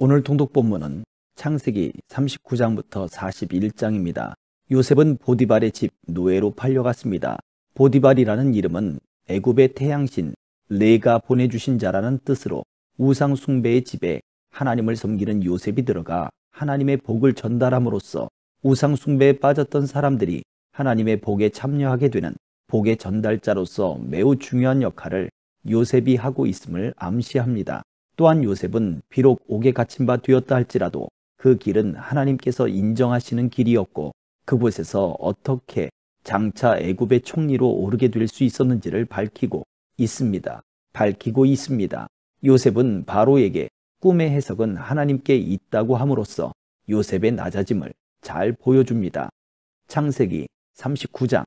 오늘 통독 본문은 창세기 39장부터 41장입니다. 요셉은 보디발의 집 노예로 팔려갔습니다. 보디발이라는 이름은 애굽의 태양신 레가 보내주신 자라는 뜻으로 우상 숭배의 집에 하나님을 섬기는 요셉이 들어가 하나님의 복을 전달함으로써 우상 숭배에 빠졌던 사람들이 하나님의 복에 참여하게 되는 복의 전달자로서 매우 중요한 역할을 요셉이 하고 있음을 암시합니다. 또한 요셉은 비록 옥에 갇힌 바 되었다 할지라도 그 길은 하나님께서 인정하시는 길이었고 그곳에서 어떻게 장차 애굽의 총리로 오르게 될 수 있었는지를 밝히고 있습니다. 요셉은 바로에게 꿈의 해석은 하나님께 있다고 함으로써 요셉의 낮아짐을 잘 보여줍니다. 창세기 39장.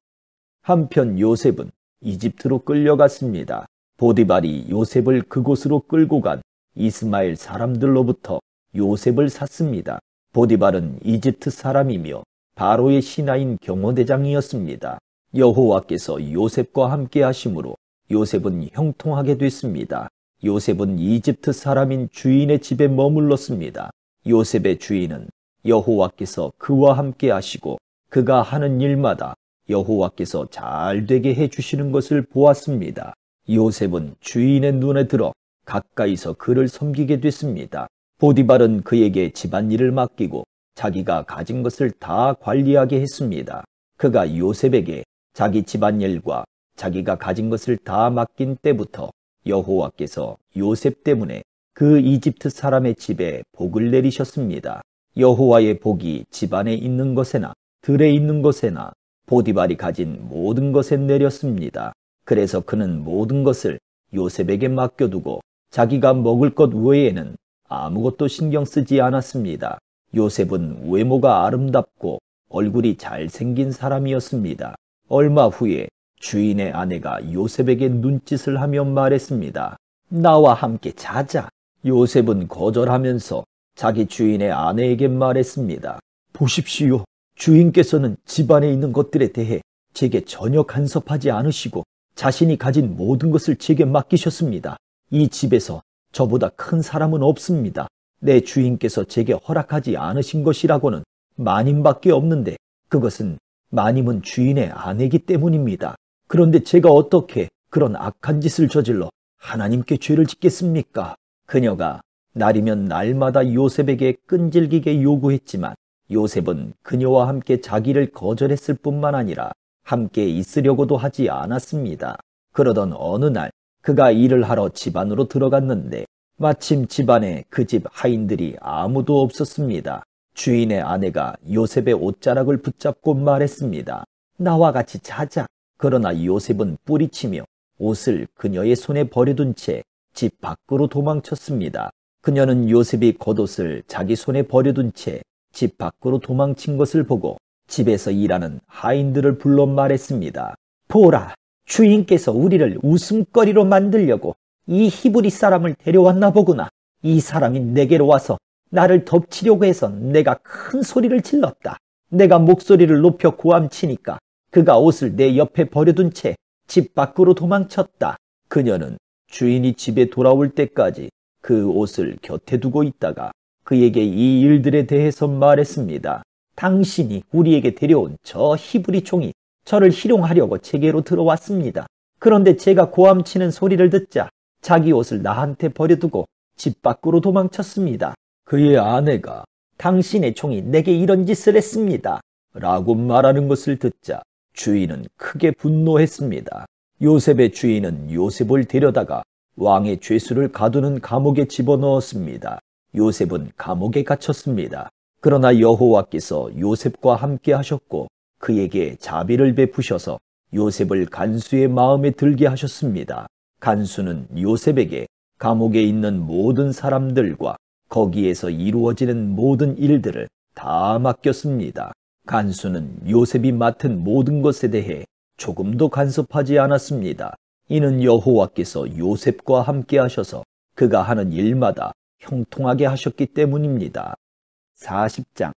한편 요셉은 이집트로 끌려갔습니다. 보디발이 요셉을 그곳으로 끌고 간 이스마엘 사람들로부터 요셉을 샀습니다. 보디발은 이집트 사람이며 바로의 신하인 경호대장이었습니다. 여호와께서 요셉과 함께 하심으로 요셉은 형통하게 됐습니다. 요셉은 이집트 사람인 주인의 집에 머물렀습니다. 요셉의 주인은 여호와께서 그와 함께 하시고 그가 하는 일마다 여호와께서 잘 되게 해주시는 것을 보았습니다. 요셉은 주인의 눈에 들어 가까이서 그를 섬기게 됐습니다. 보디발은 그에게 집안일을 맡기고 자기가 가진 것을 다 관리하게 했습니다. 그가 요셉에게 자기 집안일과 자기가 가진 것을 다 맡긴 때부터 여호와께서 요셉 때문에 그 이집트 사람의 집에 복을 내리셨습니다. 여호와의 복이 집안에 있는 것에나 들에 있는 것에나 보디발이 가진 모든 것에 내렸습니다. 그래서 그는 모든 것을 요셉에게 맡겨두고 자기가 먹을 것 외에는 아무것도 신경 쓰지 않았습니다. 요셉은 외모가 아름답고 얼굴이 잘생긴 사람이었습니다. 얼마 후에 주인의 아내가 요셉에게 눈짓을 하며 말했습니다. 나와 함께 자자. 요셉은 거절하면서 자기 주인의 아내에게 말했습니다. 보십시오. 주인께서는 집안에 있는 것들에 대해 제게 전혀 간섭하지 않으시고 자신이 가진 모든 것을 제게 맡기셨습니다. 이 집에서 저보다 큰 사람은 없습니다. 내 주인께서 제게 허락하지 않으신 것이라고는 마님밖에 없는데 그것은 마님은 주인의 아내이기 때문입니다. 그런데 제가 어떻게 그런 악한 짓을 저질러 하나님께 죄를 짓겠습니까? 그녀가 날이면 날마다 요셉에게 끈질기게 요구했지만 요셉은 그녀와 함께 자기를 거절했을 뿐만 아니라 함께 있으려고도 하지 않았습니다. 그러던 어느 날 그가 일을 하러 집 안으로 들어갔는데 마침 집안에 그 집 하인들이 아무도 없었습니다. 주인의 아내가 요셉의 옷자락을 붙잡고 말했습니다. 나와 같이 자자. 그러나 요셉은 뿌리치며 옷을 그녀의 손에 버려둔 채 집 밖으로 도망쳤습니다. 그녀는 요셉이 겉옷을 자기 손에 버려둔 채 집 밖으로 도망친 것을 보고 집에서 일하는 하인들을 불러 말했습니다. 보라, 주인께서 우리를 웃음거리로 만들려고 이 히브리 사람을 데려왔나 보구나. 이 사람이 내게로 와서 나를 덮치려고 해서 내가 큰 소리를 질렀다. 내가 목소리를 높여 고함치니까 그가 옷을 내 옆에 버려둔 채 집 밖으로 도망쳤다. 그녀는 주인이 집에 돌아올 때까지 그 옷을 곁에 두고 있다가 그에게 이 일들에 대해서 말했습니다. 당신이 우리에게 데려온 저 히브리 종이 저를 희롱하려고 제게로 들어왔습니다. 그런데 제가 고함치는 소리를 듣자 자기 옷을 나한테 버려두고 집 밖으로 도망쳤습니다. 그의 아내가 당신의 종이 내게 이런 짓을 했습니다. 라고 말하는 것을 듣자 주인은 크게 분노했습니다. 요셉의 주인은 요셉을 데려다가 왕의 죄수를 가두는 감옥에 집어넣었습니다. 요셉은 감옥에 갇혔습니다. 그러나 여호와께서 요셉과 함께 하셨고 그에게 자비를 베푸셔서 요셉을 간수의 마음에 들게 하셨습니다. 간수는 요셉에게 감옥에 있는 모든 사람들과 거기에서 이루어지는 모든 일들을 다 맡겼습니다. 간수는 요셉이 맡은 모든 것에 대해 조금도 간섭하지 않았습니다. 이는 여호와께서 요셉과 함께 하셔서 그가 하는 일마다 형통하게 하셨기 때문입니다. 40장.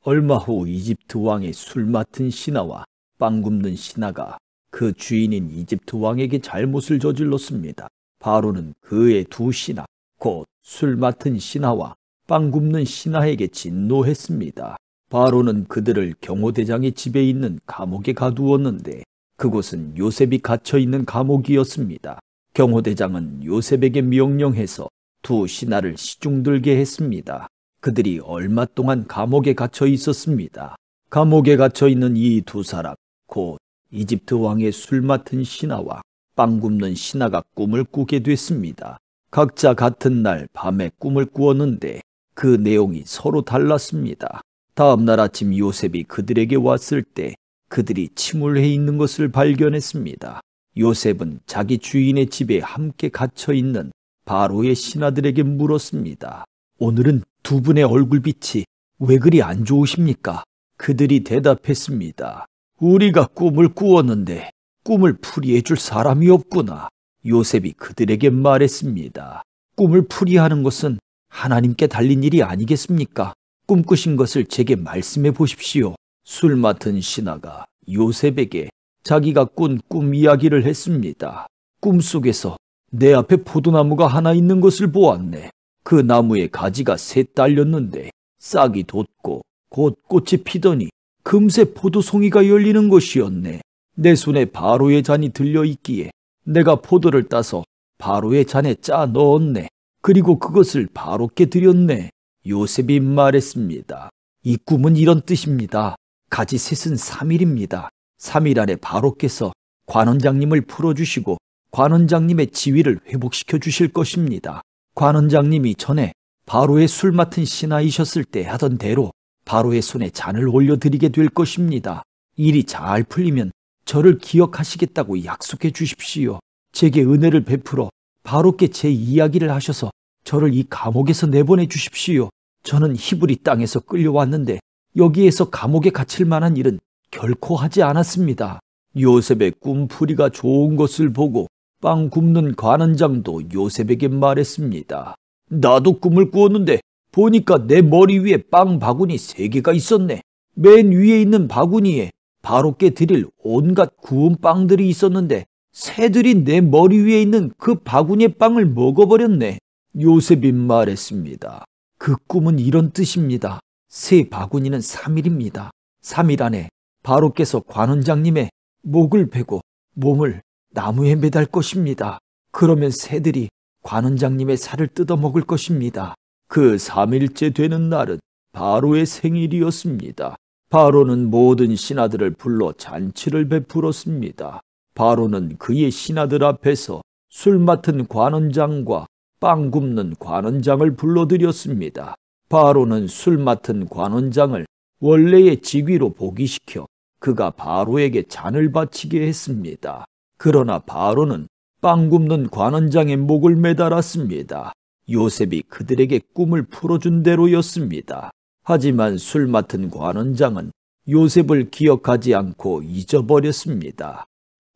얼마 후 이집트 왕의 술 맡은 신하와 빵 굽는 신하가 그 주인인 이집트 왕에게 잘못을 저질렀습니다. 바로는 그의 두 신하, 곧 술 맡은 신하와 빵 굽는 신하에게 진노했습니다. 바로는 그들을 경호대장의 집에 있는 감옥에 가두었는데 그곳은 요셉이 갇혀 있는 감옥이었습니다. 경호대장은 요셉에게 명령해서 두 신하를 시중들게 했습니다. 그들이 얼마 동안 감옥에 갇혀 있었습니다. 감옥에 갇혀 있는 이 두 사람, 곧 이집트 왕의 술 맡은 신하와 빵 굽는 신하가 꿈을 꾸게 됐습니다. 각자 같은 날 밤에 꿈을 꾸었는데 그 내용이 서로 달랐습니다. 다음 날 아침 요셉이 그들에게 왔을 때 그들이 침울해 있는 것을 발견했습니다. 요셉은 자기 주인의 집에 함께 갇혀 있는 바로의 신하들에게 물었습니다. 오늘은 두 분의 얼굴빛이 왜 그리 안 좋으십니까? 그들이 대답했습니다. 우리가 꿈을 꾸었는데 꿈을 풀이해 줄 사람이 없구나. 요셉이 그들에게 말했습니다. 꿈을 풀이하는 것은 하나님께 달린 일이 아니겠습니까? 꿈꾸신 것을 제게 말씀해 보십시오. 술 맡은 신하가 요셉에게 자기가 꾼 꿈 이야기를 했습니다. 꿈속에서 내 앞에 포도나무가 하나 있는 것을 보았네. 그 나무에 가지가 셋 달렸는데 싹이 돋고 곧 꽃이 피더니 금세 포도송이가 열리는 것이었네. 내 손에 바로의 잔이 들려있기에 내가 포도를 따서 바로의 잔에 짜 넣었네. 그리고 그것을 바로께 드렸네. 요셉이 말했습니다. 이 꿈은 이런 뜻입니다. 가지 셋은 3일입니다. 3일 안에 바로께서 관원장님을 풀어주시고 관원장님의 지위를 회복시켜 주실 것입니다. 관원장님이 전에 바로의 술 맡은 신하이셨을 때 하던 대로 바로의 손에 잔을 올려드리게 될 것입니다. 일이 잘 풀리면 저를 기억하시겠다고 약속해 주십시오. 제게 은혜를 베풀어 바로께 제 이야기를 하셔서 저를 이 감옥에서 내보내 주십시오. 저는 히브리 땅에서 끌려왔는데 여기에서 감옥에 갇힐 만한 일은 결코 하지 않았습니다. 요셉의 꿈풀이가 좋은 것을 보고 빵 굽는 관원장도 요셉에게 말했습니다. 나도 꿈을 꾸었는데 보니까 내 머리 위에 빵 바구니 3개가 있었네. 맨 위에 있는 바구니에 바로께 드릴 온갖 구운 빵들이 있었는데 새들이 내 머리 위에 있는 그 바구니의 빵을 먹어버렸네. 요셉이 말했습니다. 그 꿈은 이런 뜻입니다. 새 바구니는 3일입니다. 3일 안에 바로께서 관원장님의 목을 베고 몸을 나무에 매달 것입니다. 그러면 새들이 관원장님의 살을 뜯어먹을 것입니다. 그 3일째 되는 날은 바로의 생일이었습니다. 바로는 모든 신하들을 불러 잔치를 베풀었습니다. 바로는 그의 신하들 앞에서 술 맡은 관원장과 빵 굽는 관원장을 불러들였습니다. 바로는 술 맡은 관원장을 원래의 직위로 복위시켜 그가 바로에게 잔을 바치게 했습니다. 그러나 바로는 빵 굽는 관원장의 목을 매달았습니다. 요셉이 그들에게 꿈을 풀어준 대로였습니다. 하지만 술 맡은 관원장은 요셉을 기억하지 않고 잊어버렸습니다.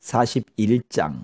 41장.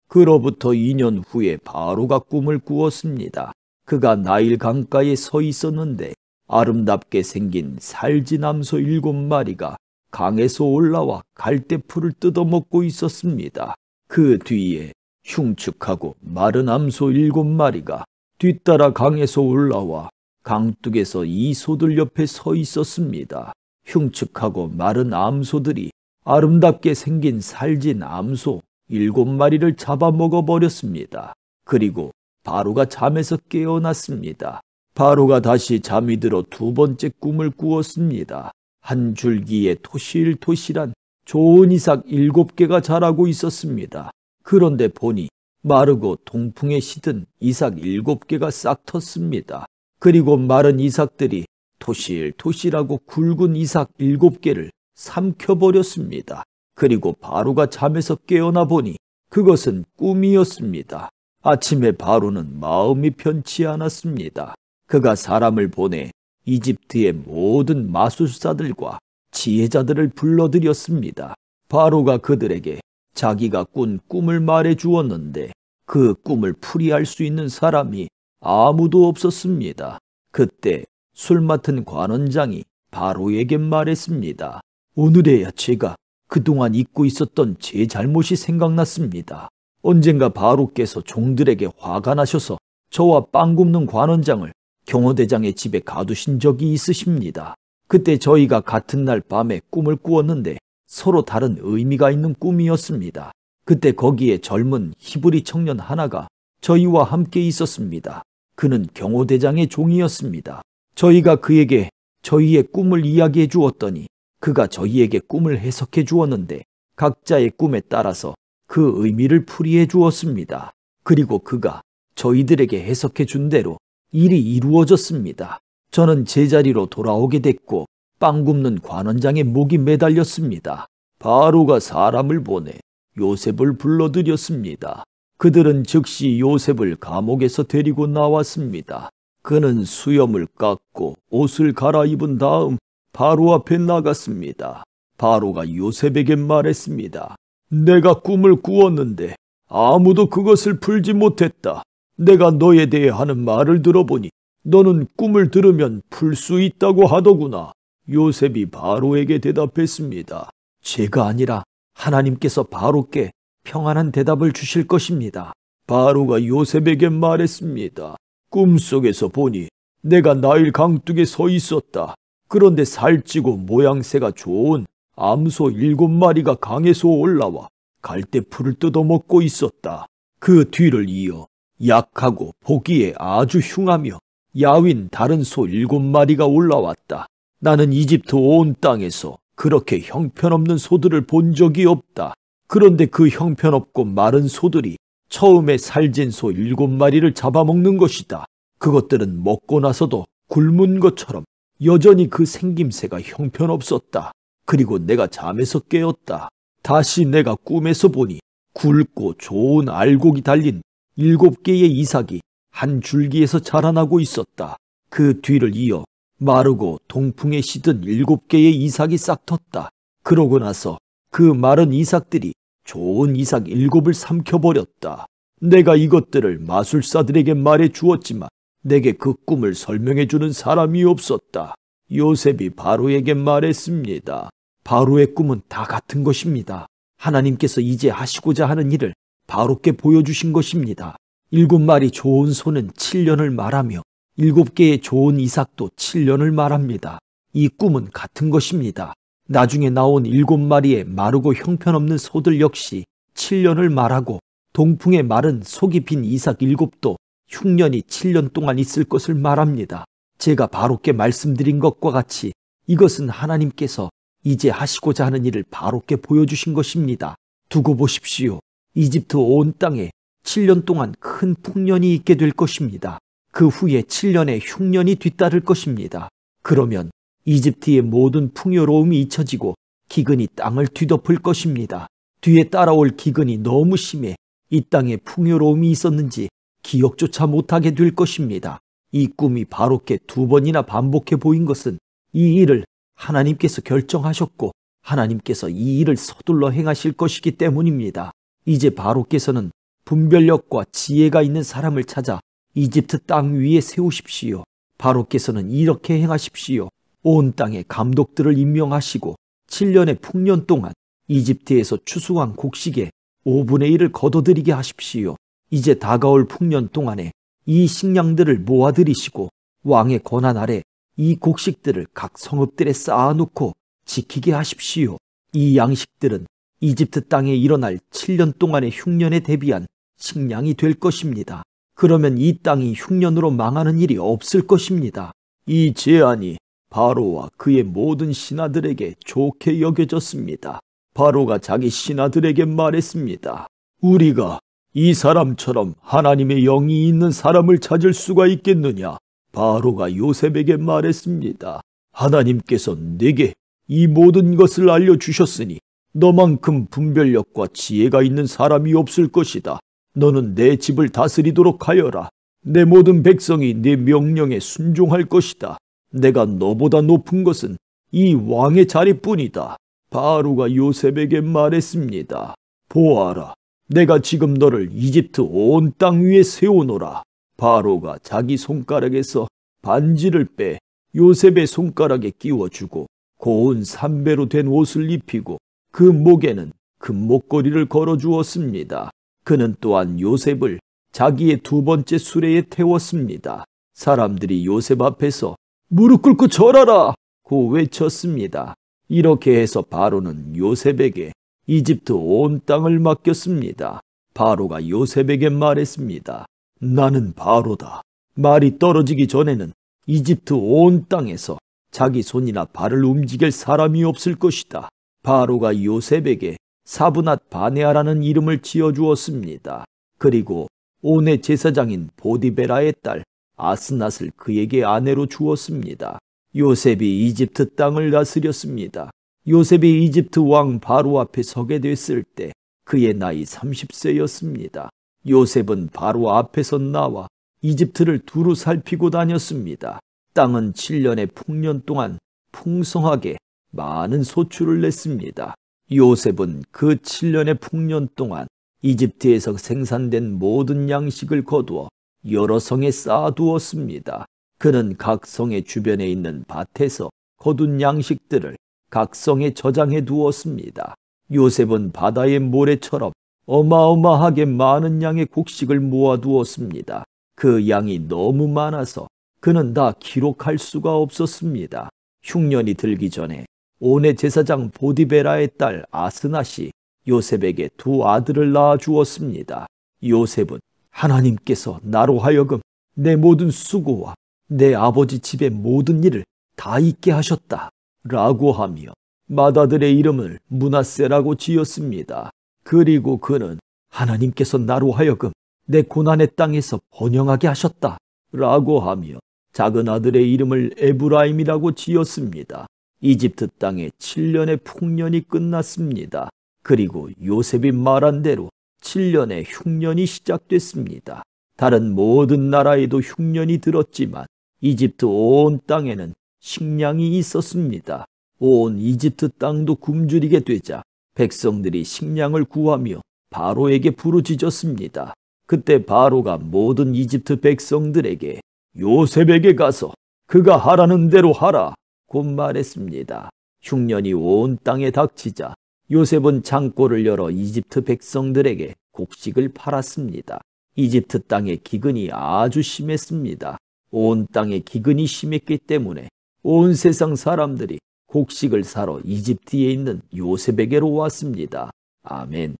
그로부터 2년 후에 바로가 꿈을 꾸었습니다. 그가 나일 강가에 서 있었는데 아름답게 생긴 살지남소 7마리가 강에서 올라와 갈대풀을 뜯어먹고 있었습니다. 그 뒤에 흉측하고 마른 암소 7마리가 뒤따라 강에서 올라와 강둑에서 이 소들 옆에 서 있었습니다. 흉측하고 마른 암소들이 아름답게 생긴 살진 암소 7마리를 잡아먹어버렸습니다. 그리고 바로가 잠에서 깨어났습니다. 바로가 다시 잠이 들어 두 번째 꿈을 꾸었습니다. 한 줄기에 토실토실한 좋은 이삭 7개가 자라고 있었습니다. 그런데 보니 마르고 동풍에 시든 이삭 7개가 싹 텄습니다. 그리고 마른 이삭들이 토실토실하고 굵은 이삭 7개를 삼켜버렸습니다. 그리고 바로가 잠에서 깨어나 보니 그것은 꿈이었습니다. 아침에 바로는 마음이 편치 않았습니다. 그가 사람을 보내 이집트의 모든 마술사들과 지혜자들을 불러들였습니다. 바로가 그들에게 자기가 꾼 꿈을 말해 주었는데 그 꿈을 풀이할 수 있는 사람이 아무도 없었습니다. 그때 술 맡은 관원장이 바로에게 말했습니다. 오늘에야 제가 그동안 잊고 있었던 제 잘못이 생각났습니다. 언젠가 바로께서 종들에게 화가 나셔서 저와 빵 굽는 관원장을 경호대장의 집에 가두신 적이 있으십니다. 그때 저희가 같은 날 밤에 꿈을 꾸었는데 서로 다른 의미가 있는 꿈이었습니다. 그때 거기에 젊은 히브리 청년 하나가 저희와 함께 있었습니다. 그는 경호대장의 종이었습니다. 저희가 그에게 저희의 꿈을 이야기해 주었더니 그가 저희에게 꿈을 해석해 주었는데 각자의 꿈에 따라서 그 의미를 풀이해 주었습니다. 그리고 그가 저희들에게 해석해 준 대로 일이 이루어졌습니다. 저는 제자리로 돌아오게 됐고 빵 굽는 관원장의 목이 매달렸습니다. 바로가 사람을 보내 요셉을 불러들였습니다. 그들은 즉시 요셉을 감옥에서 데리고 나왔습니다. 그는 수염을 깎고 옷을 갈아입은 다음 바로 앞에 나갔습니다. 바로가 요셉에게 말했습니다. 내가 꿈을 꾸었는데 아무도 그것을 풀지 못했다. 내가 너에 대해 하는 말을 들어보니 너는 꿈을 들으면 풀 수 있다고 하더구나. 요셉이 바로에게 대답했습니다. 제가 아니라 하나님께서 바로께 평안한 대답을 주실 것입니다. 바로가 요셉에게 말했습니다. 꿈속에서 보니 내가 나일 강둑에 서 있었다. 그런데 살찌고 모양새가 좋은 암소 7마리가 강에서 올라와 갈대풀을 뜯어먹고 있었다. 그 뒤를 이어 약하고 보기에 아주 흉하며 야윈 다른 소 7마리가 올라왔다. 나는 이집트 온 땅에서 그렇게 형편없는 소들을 본 적이 없다. 그런데 그 형편없고 마른 소들이 처음에 살찐 소 7마리를 잡아먹는 것이다. 그것들은 먹고 나서도 굶은 것처럼 여전히 그 생김새가 형편없었다. 그리고 내가 잠에서 깨었다. 다시 내가 꿈에서 보니 굵고 좋은 알곡이 달린 7개의 이삭이 한 줄기에서 자라나고 있었다. 그 뒤를 이어 마르고 동풍에 시든 7개의 이삭이 싹텄다. 그러고 나서 그 마른 이삭들이 좋은 이삭 7을 삼켜버렸다. 내가 이것들을 마술사들에게 말해 주었지만 내게 그 꿈을 설명해 주는 사람이 없었다. 요셉이 바로에게 말했습니다. 바로의 꿈은 다 같은 것입니다. 하나님께서 이제 하시고자 하는 일을 바로께 보여주신 것입니다. 7마리 좋은 소는 7년을 말하며 7개의 좋은 이삭도 7년을 말합니다. 이 꿈은 같은 것입니다. 나중에 나온 7마리의 마르고 형편없는 소들 역시 7년을 말하고 동풍에 마른 속이 빈 이삭 7도 흉년이 7년 동안 있을 것을 말합니다. 제가 바로께 말씀드린 것과 같이 이것은 하나님께서 이제 하시고자 하는 일을 바로께 보여주신 것입니다. 두고 보십시오. 이집트 온 땅에 7년 동안 큰 풍년이 있게 될 것입니다. 그 후에 7년의 흉년이 뒤따를 것입니다. 그러면 이집트의 모든 풍요로움이 잊혀지고 기근이 땅을 뒤덮을 것입니다. 뒤에 따라올 기근이 너무 심해 이 땅에 풍요로움이 있었는지 기억조차 못하게 될 것입니다. 이 꿈이 바로께 2번이나 반복해 보인 것은 이 일을 하나님께서 결정하셨고 하나님께서 이 일을 서둘러 행하실 것이기 때문입니다. 이제 바로께서는 분별력과 지혜가 있는 사람을 찾아 이집트 땅 위에 세우십시오. 바로께서는 이렇게 행하십시오. 온 땅에 감독들을 임명하시고 7년의 풍년 동안 이집트에서 추수한 곡식의 5분의 1을 거둬들이게 하십시오. 이제 다가올 풍년 동안에 이 식량들을 모아들이시고 왕의 권한 아래 이 곡식들을 각 성읍들에 쌓아놓고 지키게 하십시오. 이 양식들은 이집트 땅에 일어날 7년 동안의 흉년에 대비한 식량이 될 것입니다. 그러면 이 땅이 흉년으로 망하는 일이 없을 것입니다. 이 제안이 바로와 그의 모든 신하들에게 좋게 여겨졌습니다. 바로가 자기 신하들에게 말했습니다. 우리가 이 사람처럼 하나님의 영이 있는 사람을 찾을 수가 있겠느냐? 바로가 요셉에게 말했습니다. 하나님께서 내게 이 모든 것을 알려주셨으니 너만큼 분별력과 지혜가 있는 사람이 없을 것이다. 너는 내 집을 다스리도록 하여라. 내 모든 백성이 내 명령에 순종할 것이다. 내가 너보다 높은 것은 이 왕의 자리뿐이다. 바로가 요셉에게 말했습니다. 보아라, 내가 지금 너를 이집트 온 땅 위에 세우노라. 바로가 자기 손가락에서 반지를 빼 요셉의 손가락에 끼워주고 고운 삼배로 된 옷을 입히고 그 목에는 금목걸이를 걸어주었습니다. 그는 또한 요셉을 자기의 2번째 수레에 태웠습니다. 사람들이 요셉 앞에서 무릎 꿇고 절하라! 고 외쳤습니다. 이렇게 해서 바로는 요셉에게 이집트 온 땅을 맡겼습니다. 바로가 요셉에게 말했습니다. 나는 바로다. 말이 떨어지기 전에는 이집트 온 땅에서 자기 손이나 발을 움직일 사람이 없을 것이다. 바로가 요셉에게 사브낫 바네아라는 이름을 지어주었습니다. 그리고 온의 제사장인 보디베라의 딸 아스낫을 그에게 아내로 주었습니다. 요셉이 이집트 땅을 다스렸습니다. 요셉이 이집트 왕 바로 앞에 서게 됐을 때 그의 나이 30세였습니다. 요셉은 바로 앞에서 나와 이집트를 두루 살피고 다녔습니다. 땅은 7년의 풍년 동안 풍성하게 많은 소출을 냈습니다. 요셉은 그 7년의 풍년 동안 이집트에서 생산된 모든 양식을 거두어 여러 성에 쌓아두었습니다. 그는 각 성의 주변에 있는 밭에서 거둔 양식들을 각 성에 저장해 두었습니다. 요셉은 바다의 모래처럼 어마어마하게 많은 양의 곡식을 모아두었습니다. 그 양이 너무 많아서 그는 다 기록할 수가 없었습니다. 흉년이 들기 전에 온의 제사장 보디베라의 딸 아스낫이 요셉에게 두 아들을 낳아 주었습니다. 요셉은 하나님께서 나로 하여금 내 모든 수고와 내 아버지 집의 모든 일을 다 잊게 하셨다 라고 하며 맏아들의 이름을 므낫세라고 지었습니다. 그리고 그는 하나님께서 나로 하여금 내 고난의 땅에서 번영하게 하셨다 라고 하며 작은 아들의 이름을 에브라임이라고 지었습니다. 이집트 땅에 7년의 풍년이 끝났습니다. 그리고 요셉이 말한 대로 7년의 흉년이 시작됐습니다. 다른 모든 나라에도 흉년이 들었지만 이집트 온 땅에는 식량이 있었습니다. 온 이집트 땅도 굶주리게 되자 백성들이 식량을 구하며 바로에게 부르짖었습니다. 그때 바로가 모든 이집트 백성들에게 요셉에게 가서 그가 하라는 대로 하라 고 말했습니다. 흉년이 온 땅에 닥치자 요셉은 창고를 열어 이집트 백성들에게 곡식을 팔았습니다. 이집트 땅의 기근이 아주 심했습니다. 온 땅에 기근이 심했기 때문에 온 세상 사람들이 곡식을 사러 이집트에 있는 요셉에게로 왔습니다. 아멘.